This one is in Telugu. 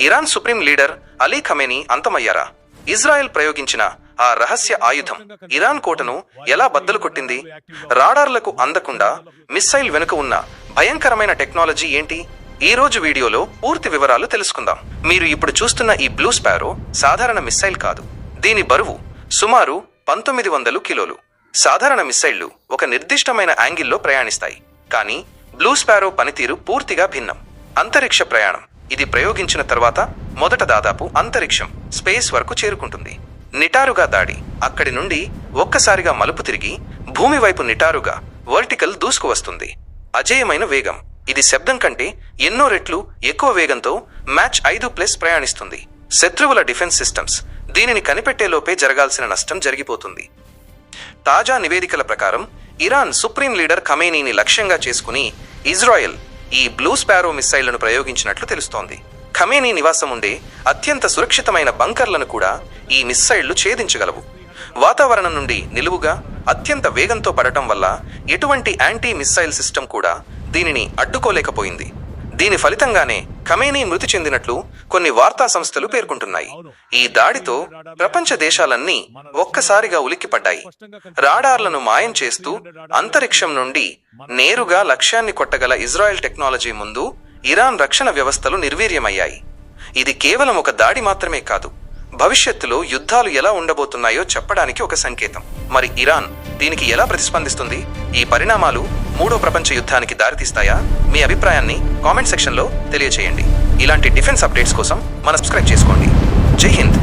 Iran supreme leader Ali Khamenei అంతమయ్యారా? ఇజ్రాయెల్ ప్రయోగించిన ఆ రహస్య ఆయుధం ఇరాన్ కోటను ఎలా బద్దలు కొట్టింది? రాడార్లకు అందకుండా మిస్సైల్ వెనుక ఉన్న భయంకరమైన టెక్నాలజీ ఏంటి? ఈ రోజు వీడియోలో పూర్తి వివరాలు తెలుసుకుందాం. మీరు ఇప్పుడు చూస్తున్న ఈ బ్లూ స్పారో సాధారణ మిస్సైల్ కాదు. దీని బరువు సుమారు 1900 కిలోలు. సాధారణ మిస్సైళ్లు ఒక నిర్దిష్టమైన యాంగిల్లో ప్రయాణిస్తాయి, కానీ బ్లూ స్పారో పనితీరు పూర్తిగా భిన్నం. అంతరిక్ష ప్రయాణం. ఇది ప్రయోగించిన తర్వాత మొదట దాదాపు అంతరిక్షం స్పేస్ వరకు చేరుకుంటుంది. నిటారుగా దాడి. అక్కడి నుండి ఒక్కసారిగా మలుపు తిరిగి భూమి వైపు నిటారుగా వర్టికల్ దూసుకువస్తుంది. అజేయమైన వేగం. ఇది శబ్దం కంటే ఎన్నో రెట్లు ఎక్కువ వేగంతో మ్యాచ్ 5+ ప్రయాణిస్తుంది. శత్రువుల డిఫెన్స్ సిస్టమ్స్ దీనిని కనిపెట్టేలోపే జరగాల్సిన నష్టం జరిగిపోతుంది. తాజా నివేదికల ప్రకారం ఇరాన్ సుప్రీం లీడర్ ఖమేనీని లక్ష్యంగా చేసుకుని ఇజ్రాయెల్ ఈ బ్లూ స్పారో మిస్సైళ్లను ప్రయోగించినట్లు తెలుస్తోంది. ఖమేనీ నివాసం ఉండే అత్యంత సురక్షితమైన బంకర్లను కూడా ఈ మిస్సైళ్లు ఛేదించగలవు. వాతావరణం నుండి నిలువుగా అత్యంత వేగంతో పడటం వల్ల ఎటువంటి యాంటీ మిస్సైల్ సిస్టమ్ కూడా దీనిని అడ్డుకోలేకపోయింది. దీని ఫలితంగానే ఖమేనీ మృతి చెందినట్లు కొన్ని వార్తా సంస్థలు పేర్కొంటున్నాయి. ఈ దాడితో ప్రపంచ దేశాలన్నీ ఒక్కసారిగా ఉలిక్కిపడ్డాయి. రాడార్లను మాయం చేస్తూ అంతరిక్షం నుండి నేరుగా లక్ష్యాన్ని కొట్టగల ఇజ్రాయెల్ టెక్నాలజీ ముందు ఇరాన్ రక్షణ వ్యవస్థలు నిర్వీర్యమయ్యాయి. ఇది కేవలం ఒక దాడి మాత్రమే కాదు, భవిష్యత్తులో యుద్ధాలు ఎలా ఉండబోతున్నాయో చెప్పడానికి ఒక సంకేతం. మరి ఇరాన్ దీనికి ఎలా ప్రతిస్పందిస్తుంది? ఈ పరిణామాలు మూడో ప్రపంచ యుద్ధానికి దారితీస్తాయా? మీ అభిప్రాయాన్ని కామెంట్ సెక్షన్లో తెలియచేయండి. ఇలాంటి డిఫెన్స్ అప్డేట్స్ కోసం సబ్స్క్రైబ్ చేసుకోండి. జై హింద్.